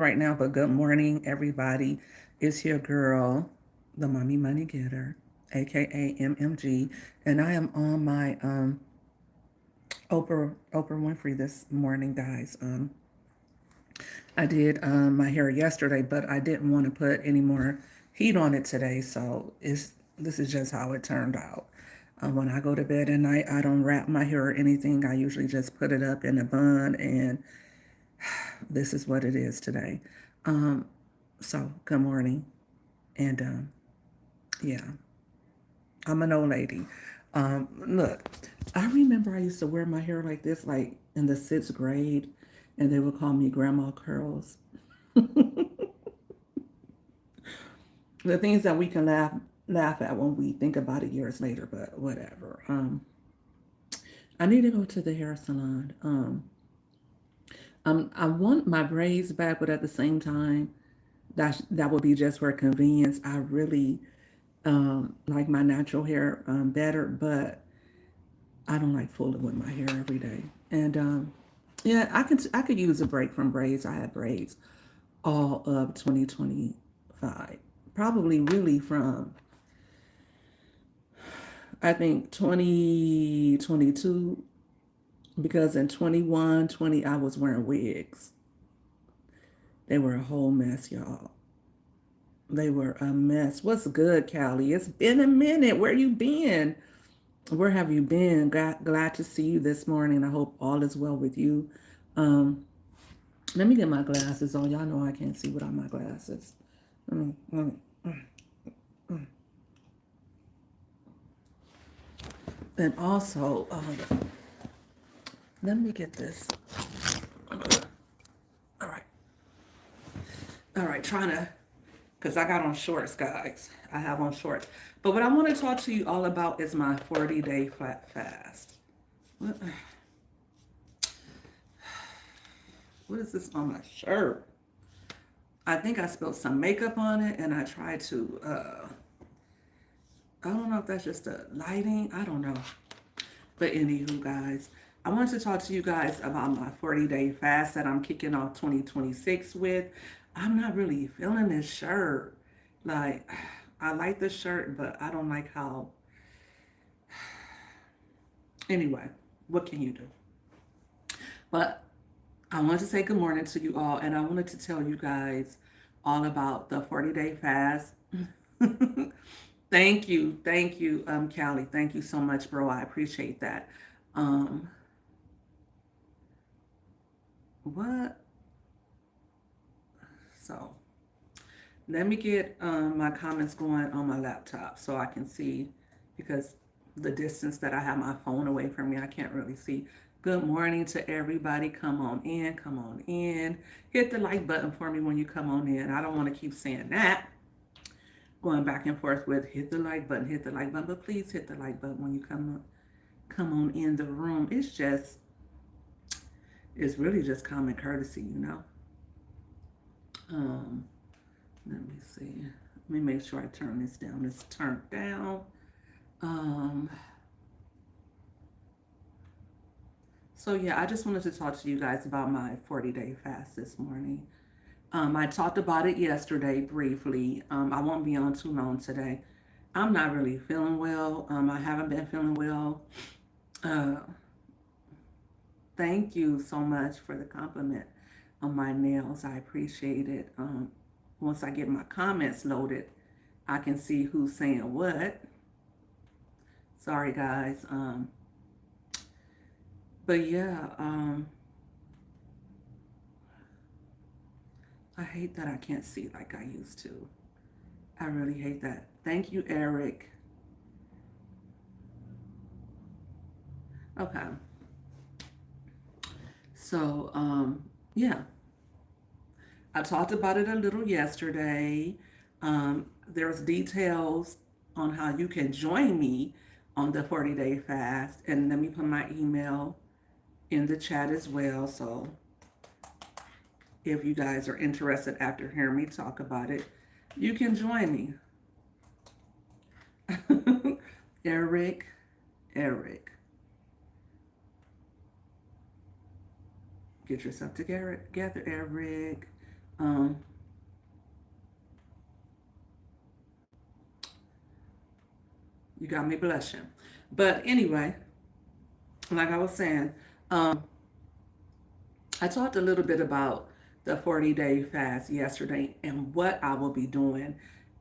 right now, but good morning, everybody. It's your girl, the Mommy Money Getter, aka MMG, and I am on my Oprah Winfrey this morning, guys. I did my hair yesterday, but I didn't want to put any more heat on it today, so this is just how it turned out. When I go to bed at night, I don't wrap my hair or anything. I usually just put it up in a bun, and this is what it is today. So good morning, and yeah, I'm an old lady. Look, I remember I used to wear my hair like this, like in the sixth grade, and they would call me Grandma Curls. The things that we can laugh at when we think about it years later, but whatever. I need to go to the hair salon. I want my braids back, but at the same time, that would be just for convenience. I really like my natural hair better, but I don't like fooling with my hair every day. And yeah, I could use a break from braids. I had braids all of 2025, probably really from I think 2022, because in 21, 20, I was wearing wigs. They were a whole mess, y'all. They were a mess. What's good, Callie? It's been a minute. Where you been? Where have you been? Glad to see you this morning. I hope all is well with you. Um, Let me get my glasses on. Y'all know I can't see without my glasses. Let me. And also, let me get this. All right. All right. Trying to, because I got on shorts, guys. I have on shorts. But what I want to talk to you all about is my 40-day flat fast. What, what is this on my shirt? I think I spilled some makeup on it and I tried to, I don't know if that's just a lighting. I don't know. But anywho, guys, I wanted to talk to you guys about my 40-day fast that I'm kicking off 2026 with. I'm not really feeling this shirt. Like, I like the shirt, but I don't like how. Anyway, what can you do? But I wanted to say good morning to you all, and I wanted to tell you guys all about the 40-day fast. Thank you, Callie. Thank you so much, bro. I appreciate that. Um, what? So let me get my comments going on my laptop so I can see, because the distance that I have my phone away from me, I can't really see. Good morning to everybody. Come on in, come on in. Hit the like button for me when you come on in. I don't want to keep saying that, going back and forth with hit the like button, but please hit the like button when you come on in the room. It's really just common courtesy, you know. Um, Let me see. Let me make sure I turn this down. It's turned down. Um, so yeah, I just wanted to talk to you guys about my 40-day fast this morning. I talked about it yesterday briefly. I won't be on too long today. I'm not really feeling well. I haven't been feeling well. Uh, Thank you so much for the compliment on my nails. I appreciate it. Once I get my comments loaded, I can see who's saying what. Sorry, guys. But yeah, I hate that I can't see like I used to. I really hate that. Thank you, Eric. Okay. So, yeah, I talked about it a little yesterday. There's details on how you can join me on the 40-day fast. And let me put my email in the chat as well. So if you guys are interested after hearing me talk about it, you can join me. Eric, Eric, get yourself together, Eric. Um, you got me blushing. But anyway, like I was saying, I talked a little bit about the 40-day fast yesterday and what I will be doing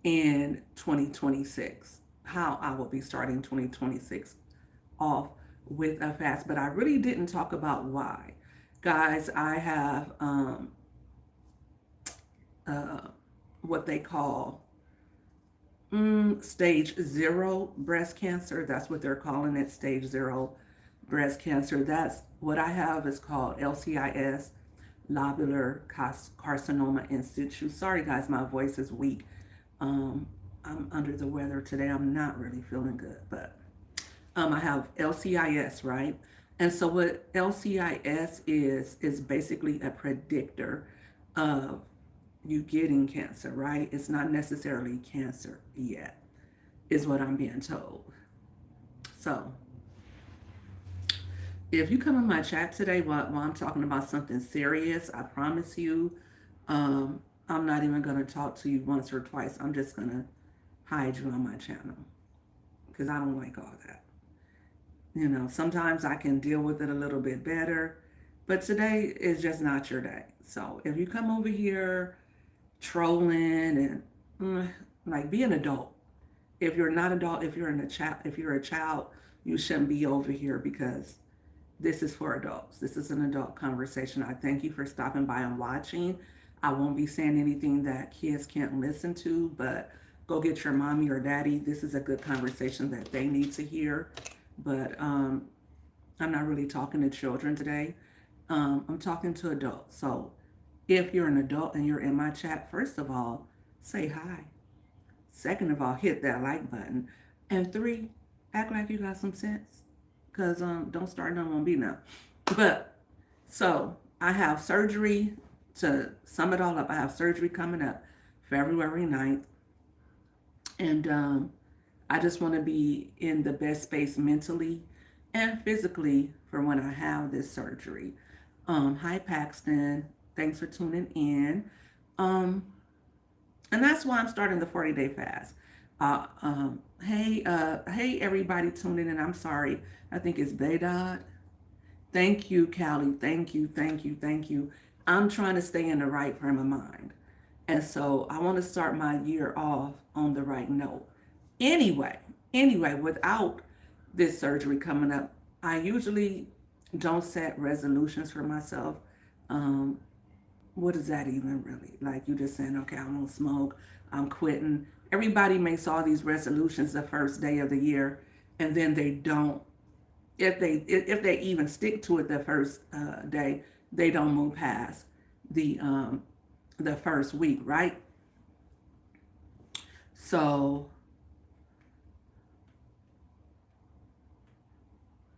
in 2026, how I will be starting 2026 off with a fast, but I really didn't talk about why. Guys, I have uh, what they call stage zero breast cancer. That's what they're calling it, stage zero breast cancer. That's what I have is called LCIS, lobular carcinoma in situ. Sorry, guys, my voice is weak. I'm under the weather today. I'm not really feeling good, but I have LCIS, right? And so what LCIS is basically a predictor of you getting cancer, right? It's not necessarily cancer yet, is what I'm being told. So if you come in my chat today while I'm talking about something serious, I promise you, I'm not even going to talk to you once or twice. I'm just going to hide you on my channel because I don't like all that. Sometimes I can deal with it a little bit better, but today is just not your day. So if you come over here trolling and like, be an adult. If you're not adult, if you're a child, you shouldn't be over here because this is for adults. This is an adult conversation. I thank you for stopping by and watching. I won't be saying anything that kids can't listen to, but go get your mommy or daddy. This is a good conversation that they need to hear. But I'm not really talking to children today. I'm talking to adults. So if you're an adult and you're in my chat, first of all, say hi. Second of all, hit that like button. And three, act like you got some sense. Because don't start none won't be none. But so I have surgery. To sum it all up, I have surgery coming up February 9th. And I just want to be in the best space mentally and physically for when I have this surgery. Hi, Paxton. Thanks for tuning in. And that's why I'm starting the 40-day fast. Hey, everybody tuning in. I'm sorry. I think it's Bedad. Thank you, Callie. Thank you, thank you, thank you. I'm trying to stay in the right frame of mind. And so I want to start my year off on the right note. Anyway, without this surgery coming up, I usually don't set resolutions for myself. Um, what is that even really? Like, you just saying, okay, I won't smoke, I'm quitting. Everybody makes all these resolutions the first day of the year, and then they don't. If they even stick to it the first day, they don't move past the um, the first week, right? So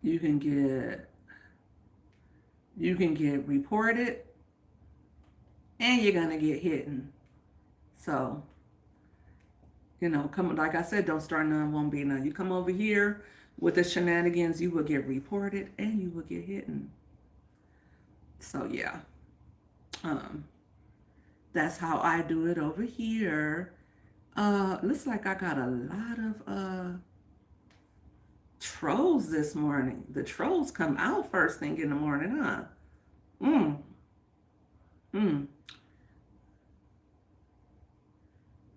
you can get reported, and you're gonna get hidden. So come, like I said, don't start none, won't be none. You come over here with the shenanigans, you will get reported and you will get hidden. So yeah, um, that's how I do it over here. Looks like I got a lot of trolls this morning. The trolls come out first thing in the morning, huh? Mm, mm.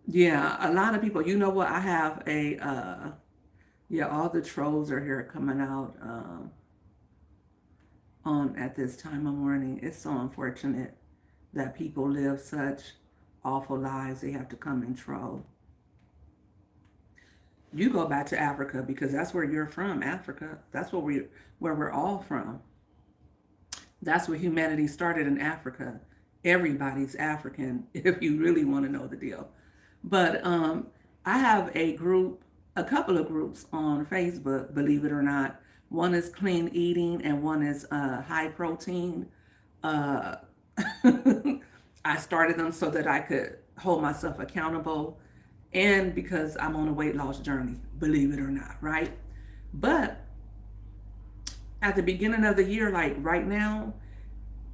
Yeah, a lot of people. You know what? I have yeah, all the trolls are here coming out on at this time of morning. It's so unfortunate that people live such awful lives. They have to come and troll. You go back to Africa because that's where you're from, Africa. That's where we're all from. That's where humanity started, in Africa. Everybody's African if you really want to know the deal. But I have a couple of groups on Facebook, believe it or not. One is clean eating and one is high protein. Uh, I started them so that I could hold myself accountable and because I'm on a weight loss journey, believe it or not, right? But at the beginning of the year, like right now,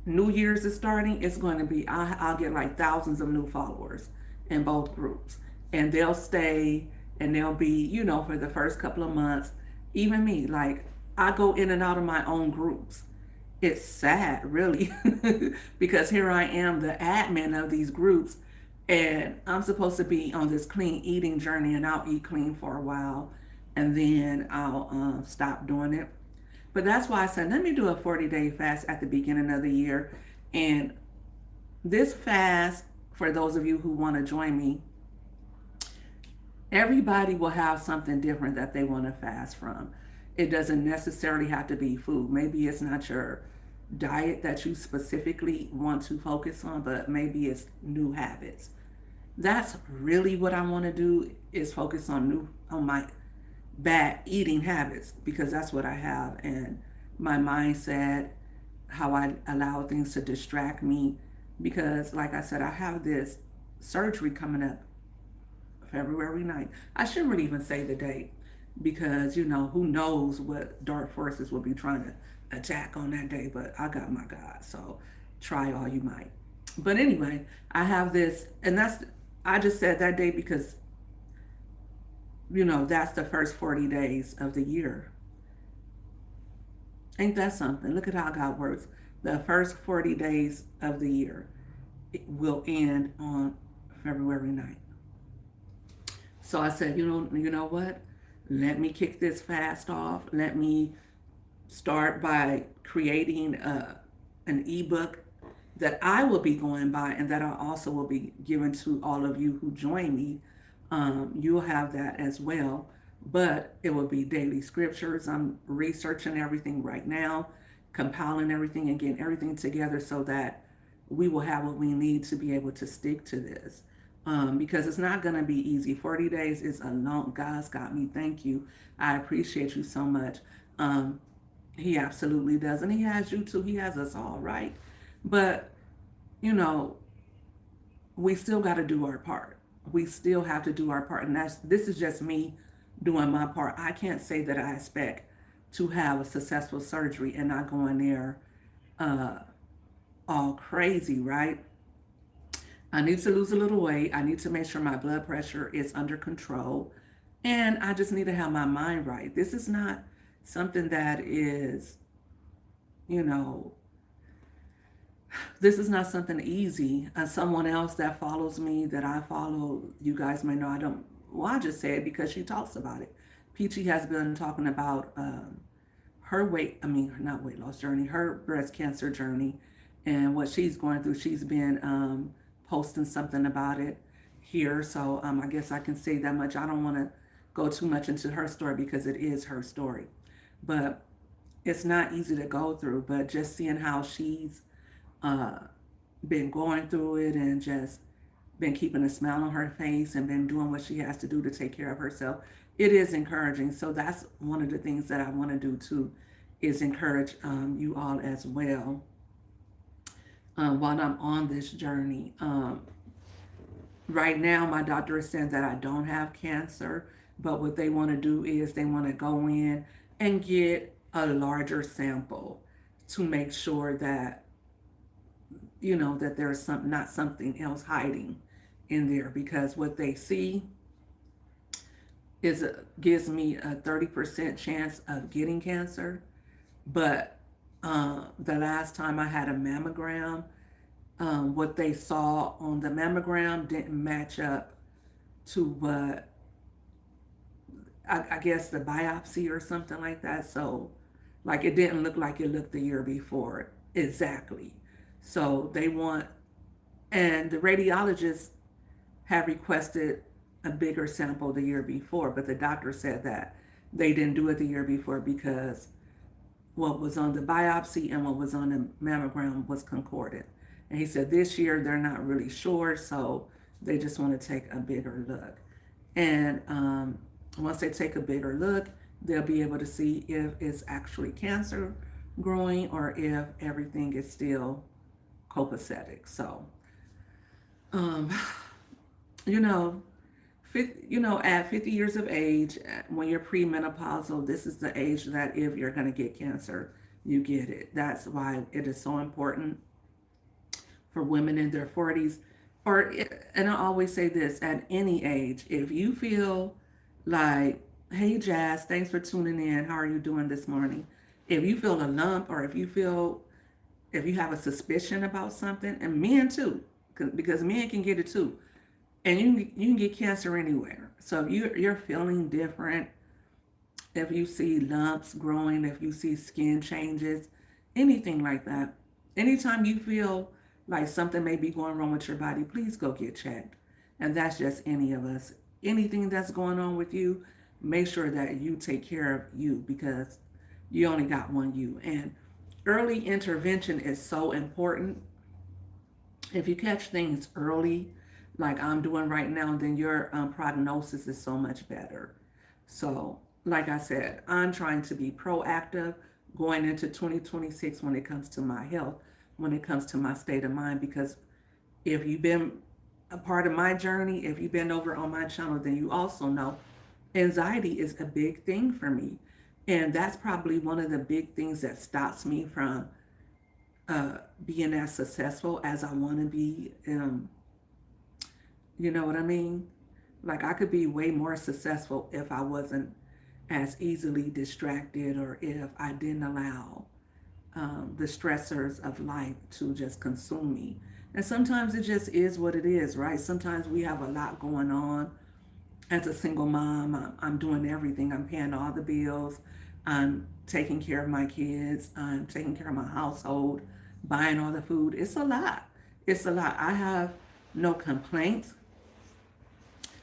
New Year's is starting, it's going to be, I'll get like thousands of new followers in both groups. And they'll stay and they'll be, for the first couple of months. Even me, like, I go in and out of my own groups. It's sad, really, because here I am, the admin of these groups, and I'm supposed to be on this clean eating journey, and I'll eat clean for a while, and then I'll stop doing it. But that's why I said, let me do a 40-day fast at the beginning of the year. And this fast, for those of you who want to join me, everybody will have something different that they want to fast from. It doesn't necessarily have to be food. Maybe it's not your diet that you specifically want to focus on, but maybe it's new habits. That's really what I want to do, is focus on my bad eating habits, because that's what I have, and my mindset, how I allow things to distract me, because like I said, I have this surgery coming up February 9th. I shouldn't really even say the date, because who knows what dark forces will be trying to attack on that day, but I got my God, so try all you might. But anyway, I have this, and I just said that day because that's the first 40 days of the year. Ain't that something? Look at how God works. The first 40 days of the year, it will end on February 9th. So I said, you know what? Let me kick this fast off. Let me start by creating an ebook that I will be going by, and that I also will be giving to all of you who join me. You'll have that as well, but it will be daily scriptures. I'm researching everything right now, compiling everything and getting everything together so that we will have what we need to be able to stick to this. Because it's not going to be easy. 40 days is a long, God's got me. Thank you. I appreciate you so much. He absolutely does. And he has you too. He has us all, right? But, you know, we still got to do our part. We still have to do our part. And this is just me doing my part. I can't say that I expect to have a successful surgery and not go in there uh, all crazy, right? I need to lose a little weight. I need to make sure my blood pressure is under control. And I just need to have my mind right. This is not something that is, you know, this is not something easy. Someone else that follows me, that I follow, you guys may know, I just say it because she talks about it. Peachy has been talking about her not weight loss journey, her breast cancer journey, and what she's going through. She's been posting something about it here. So I guess I can say that much. I don't want to go too much into her story because it is her story. But it's not easy to go through. But just seeing how she's uh, been going through it and just been keeping a smile on her face and been doing what she has to do to take care of herself, it is encouraging. So that's one of the things that I want to do too, is encourage you all as well while I'm on this journey. Right now, my doctor is saying that I don't have cancer, but what they want to do is they want to go in and get a larger sample to make sure that that there's not something else hiding in there, because what they see is gives me a 30% chance of getting cancer. But the last time I had a mammogram, what they saw on the mammogram didn't match up to what I guess the biopsy or something like that. So, like, it didn't look like it looked the year before exactly. So they want, and the radiologists have requested a bigger sample the year before, but the doctor said that they didn't do it the year before because what was on the biopsy and what was on the mammogram was concordant. And he said this year they're not really sure, so they just want to take a bigger look. And once they take a bigger look, they'll be able to see if it's actually cancer growing or if everything is still copacetic. So, um, you know, at 50 years of age, when you're premenopausal, this is the age that if you're going to get cancer, you get it. That's why it is so important for women in their 40s, or, and I always say this, at any age, if you feel like, hey, Jazz, thanks for tuning in. How are you doing this morning? If you feel a lump, or if you have a suspicion about something, and men too, because men can get it too, and you can get cancer anywhere. So if you're feeling different, if you see lumps growing, if you see skin changes, anything like that, anytime you feel like something may be going wrong with your body, please go get checked. And that's just any of us. Anything that's going on with you, make sure that you take care of you, because you only got one you. And early intervention is so important. If you catch things early, like I'm doing right now, then your prognosis is so much better. So, like I said, I'm trying to be proactive going into 2026 when it comes to my health, when it comes to my state of mind, because if you've been a part of my journey, if you've been over on my channel, then you also know anxiety is a big thing for me. And that's probably one of the big things that stops me from being as successful as I want to be. You know what I mean? Like, I could be way more successful if I wasn't as easily distracted, or if I didn't allow the stressors of life to just consume me. And sometimes it just is what it is, right? Sometimes we have a lot going on. As a single mom, I'm doing everything. I'm paying all the bills. I'm taking care of my kids. I'm taking care of my household, buying all the food. It's a lot. It's a lot. I have no complaints.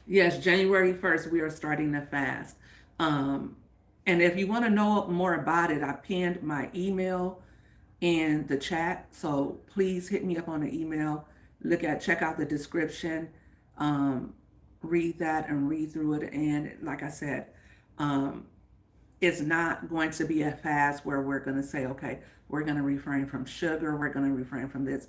Yes, January 1st, we are starting to fast. Um, and if you want to know more about it, I pinned my email in the chat. So please hit me up on the email. Check out the description, um, read that and read through it. And like I said, um, it's not going to be a fast where we're going to say, okay, we're going to refrain from sugar, we're going to refrain from this.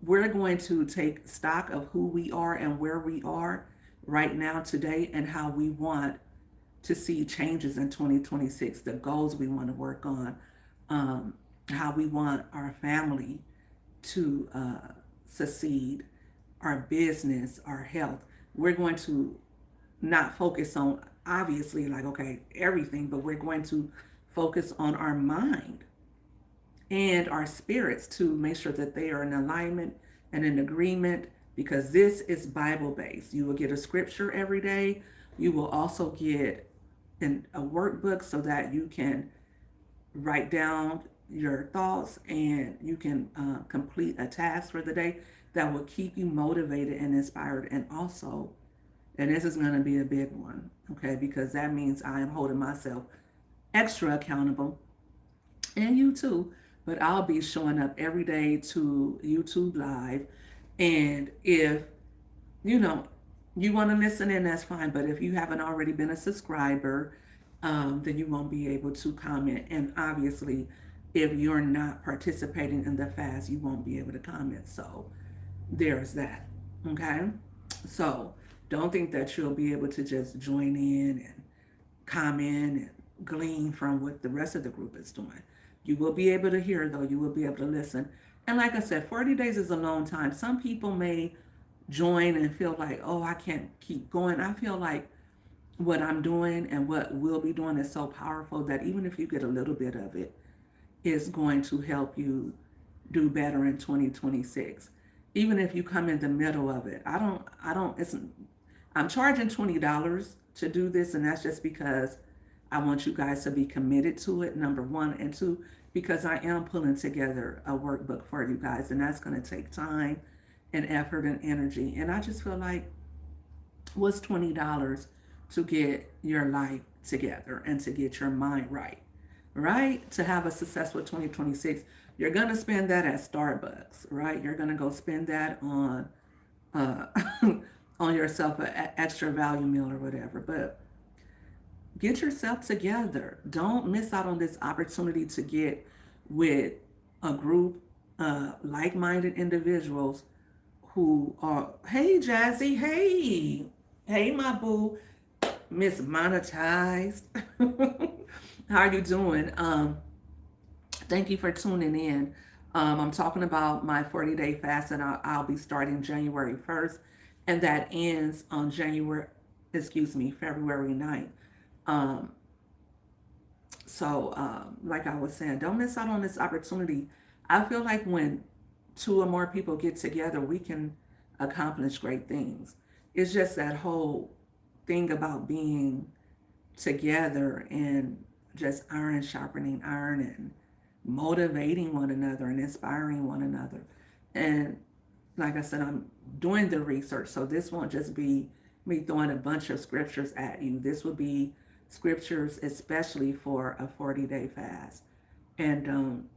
We're going to take stock of who we are and where we are right now today, and how we want to see changes in 2026, the goals we want to work on, um, how we want our family to succeed, our business, our health. We're going to not focus on, obviously, like, okay, everything, but we're going to focus on our mind and our spirits to make sure that they are in alignment and in agreement, because this is Bible based. You will get a scripture every day. You will also get a workbook so that you can write down your thoughts, and you can complete a task for the day that will keep you motivated and inspired. And also, and this is going to be a big one, okay, because that means I am holding myself extra accountable, and you too, but I'll be showing up every day to YouTube Live. And if you know you want to listen in, that's fine. But if you haven't already been a subscriber, then you won't be able to comment. And obviously, if you're not participating in the fast, you won't be able to comment. So there's that. Okay. So don't think that you'll be able to just join in and comment and glean from what the rest of the group is doing. You will be able to hear, though. You will be able to listen. And like I said, 40 days is a long time. Some people may join and feel like, oh, I can't keep going. I feel like what I'm doing and what we'll be doing is so powerful that even if you get a little bit of it, it's going to help you do better in 2026. Even if you come in the middle of it. I'm charging $20 to do this, and that's just because I want you guys to be committed to it, number one, and two, because I am pulling together a workbook for you guys, and that's going to take time and effort and energy. And I just feel like, what's $20 to get your life together and to get your mind right, right? To have a successful 2026, you're going to spend that at Starbucks, right? You're going to go spend that on uh, on yourself an extra value meal or whatever. But get yourself together. Don't miss out on this opportunity to get with a group of like-minded individuals who are, hey, Jazzy, hey, my boo, Miss Monetized. How are you doing? Thank you for tuning in. I'm talking about my 40-day fast, and I'll be starting January 1st, and that ends on February 9th. Um, like I was saying, don't miss out on this opportunity. I feel like when two or more people get together, we can accomplish great things. It's just that whole thing about being together and just iron sharpening iron and motivating one another and inspiring one another. And like I said, I'm doing the research, so this won't just be me throwing a bunch of scriptures at you. This will be scriptures especially for a 40-day fast. And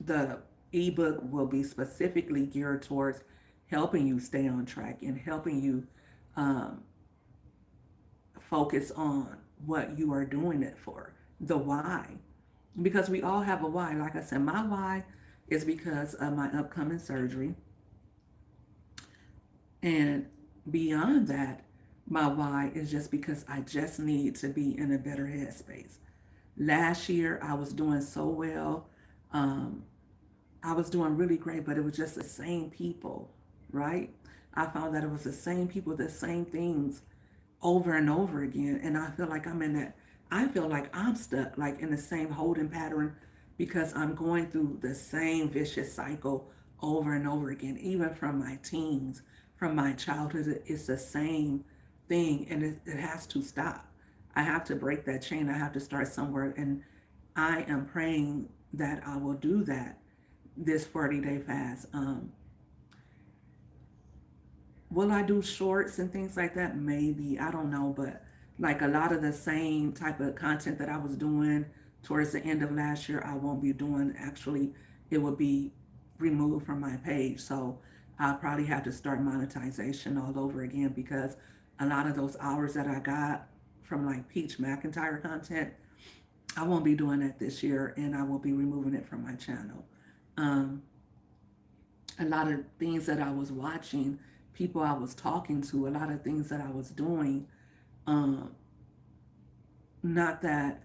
the ebook will be specifically geared towards helping you stay on track and helping you um, focus on what you are doing it for, the why. Because we all have a why. Like I said, my why is because of my upcoming surgery. And beyond that, my why is just because I just need to be in a better headspace. Last year, I was doing so well. Um, I was doing really great, but it was just the same people, right? I found that it was the same people, the same things over and over again. And I feel like I feel like I'm stuck, like in the same holding pattern because I'm going through the same vicious cycle over and over again, even from my teens, from my childhood. It's the same thing and it has to stop. I have to break that chain. I have to start somewhere. And I am praying that I will do that this 40-day fast. Will I do shorts and things like that? Maybe. I don't know. But like a lot of the same type of content that I was doing towards the end of last year, I won't be doing. Actually, it will be removed from my page. So I'll probably have to start monetization all over again because a lot of those hours that I got from like Peach McIntyre content, I won't be doing that this year and I will be removing it from my channel. Um, a lot of things that I was watching, people I was talking to, a lot of things that I was doing. Um, Not that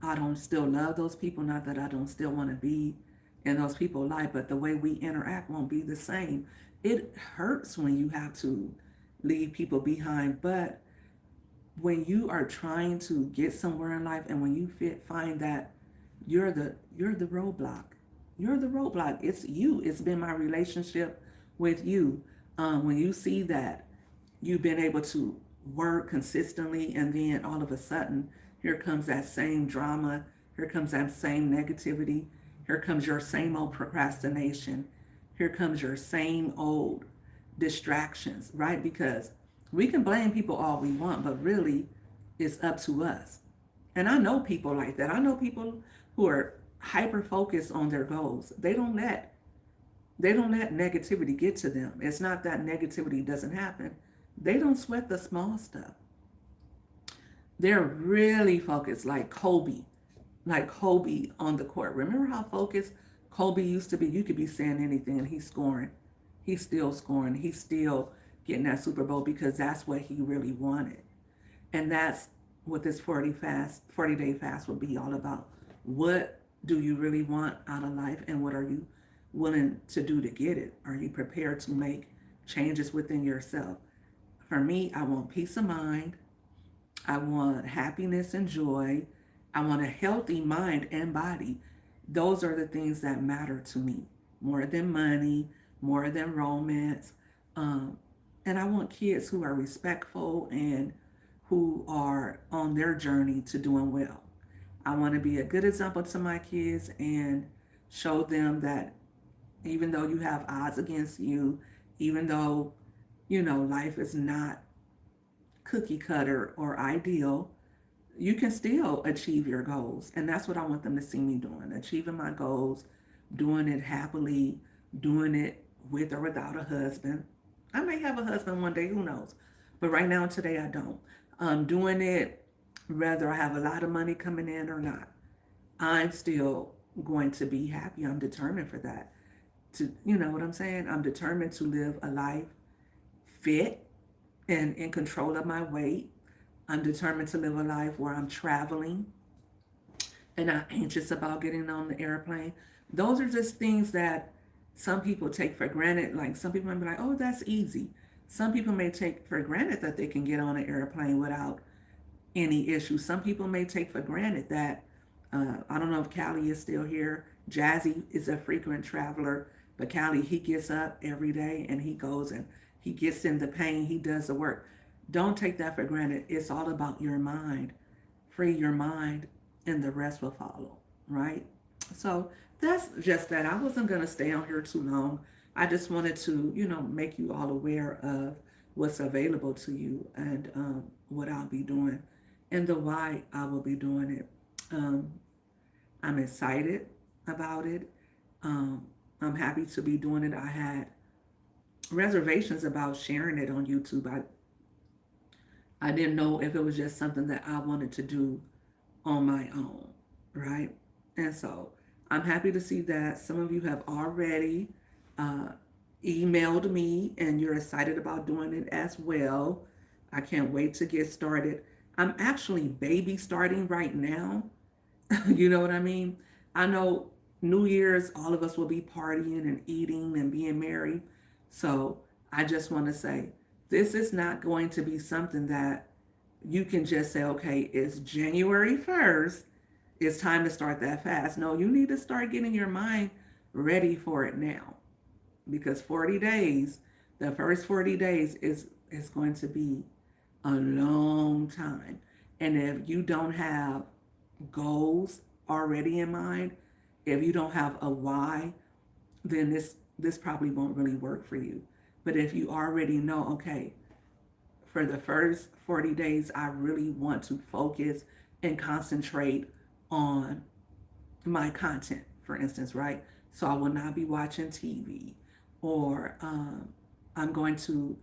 I don't still love those people, not that I don't still want to be in those people's life, but the way we interact won't be the same. It hurts when you have to leave people behind, but when you are trying to get somewhere in life and when you find that you're the roadblock, you're the roadblock. It's you. It's been my relationship with you. When you see that you've been able to work consistently and then all of a sudden here comes that same drama, here comes that same negativity, here comes your same old procrastination, here comes your same old distractions, right? Because we can blame people all we want, but really it's up to us. And I know people like that. I know people who are hyper focused on their goals. They don't let negativity get to them. It's not that negativity doesn't happen. They don't sweat the small stuff. They're really focused like Kobe on the court. Remember how focused Kobe used to be? You could be saying anything and he's scoring. He's still scoring. He's still getting that Super Bowl because that's what he really wanted. And that's what this 40-day fast will be all about. What do you really want out of life and what are you willing to do to get it? Are you prepared to make changes within yourself? For me, I want peace of mind. I want happiness and joy. I want a healthy mind and body. Those are the things that matter to me more than money, more than romance. Um, and I want kids who are respectful and who are on their journey to doing well. I want to be a good example to my kids and show them that even though you have odds against you, even though, life is not cookie cutter or ideal, you can still achieve your goals. And that's what I want them to see me doing, achieving my goals, doing it happily, doing it with or without a husband. I may have a husband one day, who knows? But right now, today, I don't. Doing it whether I have a lot of money coming in or not. I'm still going to be happy. I'm determined for that. You know what I'm saying? I'm determined to live a life fit and in control of my weight. I'm determined to live a life where I'm traveling and not anxious about getting on the airplane. Those are just things that some people take for granted. Like some people might be like, oh, that's easy. Some people may take for granted that they can get on an airplane without any issue. Some people may take for granted that, I don't know if Callie is still here. Jazzy is a frequent traveler, but Callie, he gets up every day and he goes and he gets in the pain, he does the work. Don't take that for granted. It's all about your mind. Free your mind and the rest will follow, right? So that's just that. I wasn't going to stay on here too long. I just wanted to, make you all aware of what's available to you and what I'll be doing and the why I will be doing it. Um, I'm excited about it. Um, I'm happy to be doing it. I had reservations about sharing it on YouTube. I didn't know if it was just something that I wanted to do on my own, right? And so I'm happy to see that some of you have already uh, emailed me and you're excited about doing it as well. I can't wait to get started. I'm actually baby starting right now. You know what I mean? I know New Year's, all of us will be partying and eating and being merry. So I just want to say, this is not going to be something that you can just say, okay, it's January 1st. It's time to start that fast. No, you need to start getting your mind ready for it now because 40 days, the first 40 days is going to be a long time. And if you don't have goals already in mind, if you don't have a why, then this probably won't really work for you. But if you already know, okay, for the first 40 days, I really want to focus and concentrate on my content, for instance, right? So I will not be watching TV, or I'm going to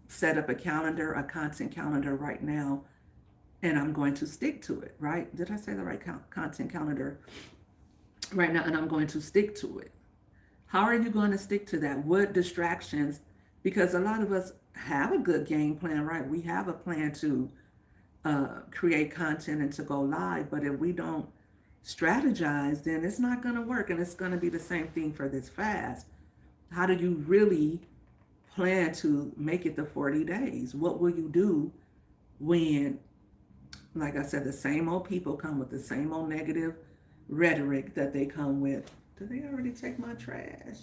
set up a calendar, a content calendar right now, and I'm going to stick to it, right? Did I say the right content calendar right now? And I'm going to stick to it. How are you going to stick to that? What distractions? Because a lot of us have a good game plan, right? We have a plan to create content and to go live, but if we don't strategize, then it's not going to work. And it's going to be the same thing for this fast. How do you really plan to make it the 40 days? What will you do when, like I said, the same old people come with the same old negative rhetoric that they come with? Did they already take my trash?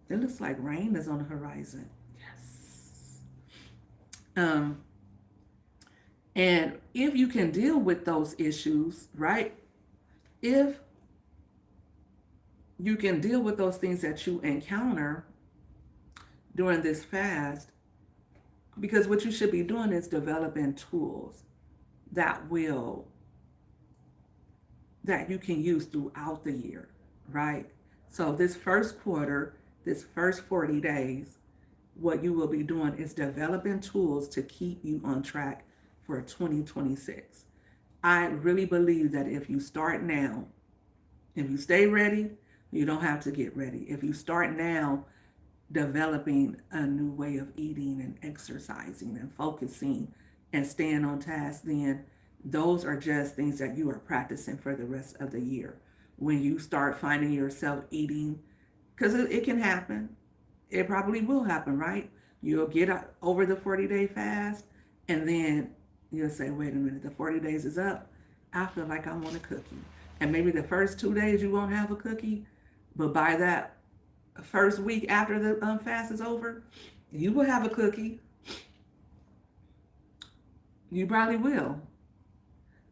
It looks like rain is on the horizon. Yes. Um, and if you can deal with those issues, right? If you can deal with those things that you encounter during this fast, because what you should be doing is developing tools that will that you can use throughout the year, right? So this first quarter, this first 40 days, what you will be doing is developing tools to keep you on track for 2026. I really believe that if you start now, if you stay ready, you don't have to get ready. If you start now developing a new way of eating and exercising and focusing and staying on task, then those are just things that you are practicing for the rest of the year. When you start finding yourself eating, because it can happen, it probably will happen, right? You'll get over the 40-day fast, and then you'll say, wait a minute, the 40 days is up. I feel like I want a cookie. And maybe the first 2 days you won't have a cookie, but by that first week after the fast is over, you will have a cookie. You probably will.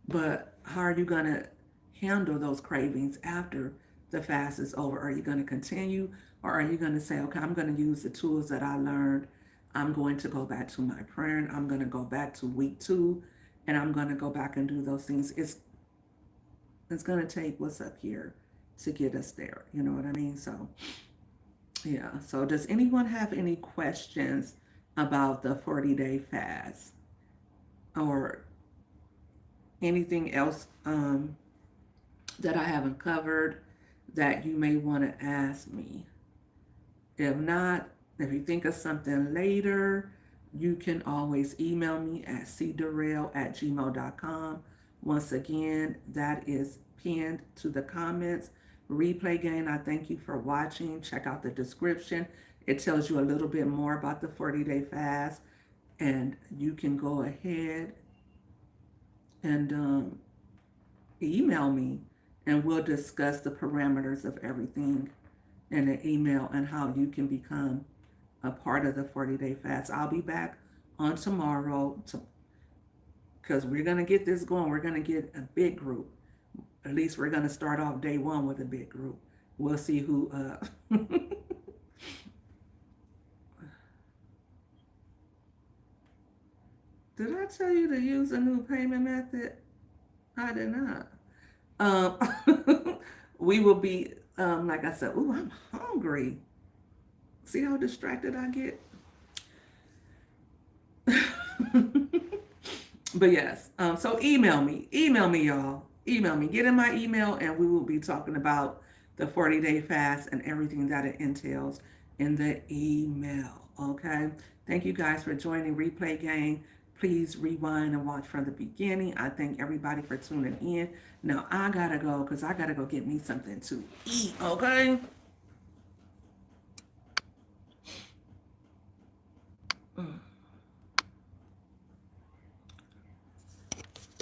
But how are you going to handle those cravings after the fast is over? Are you going to continue, or are you going to say, okay, I'm going to use the tools that I learned. I'm going to go back to my prayer. I'm going to go back to week 2, and I'm going to go back and do those things. It's going to take what's up here to get us there. You know what I mean? So, yeah. So does anyone have any questions about the 40-day fast or anything else that I haven't covered that you may want to ask me? If not, if you think of something later, you can always email me at cdarrell@gmail.com. Once again, that is pinned to the comments Replay Gang, I thank you for watching. Check out the description. It tells you a little bit more about the 40-day fast. And you can go ahead and email me, and we'll discuss the parameters of everything in the email and how you can become a part of the 40-day fast. I'll be back on tomorrow because we're going to get this going. We're going to get a big group. At least we're going to start off day one with a big group. We'll see who did I tell you to use a new payment method? I did not. We will be, like I said, ooh, I'm hungry. See how distracted I get? But yes, so email me, y'all. Email me, get in my email, and we will be talking about the 40-day fast and everything that it entails in the email. Okay. Thank you guys for joining Replay Gang. Please rewind and watch from the beginning. I thank everybody for tuning in. Now I gotta go because I gotta go get me something to eat. Okay.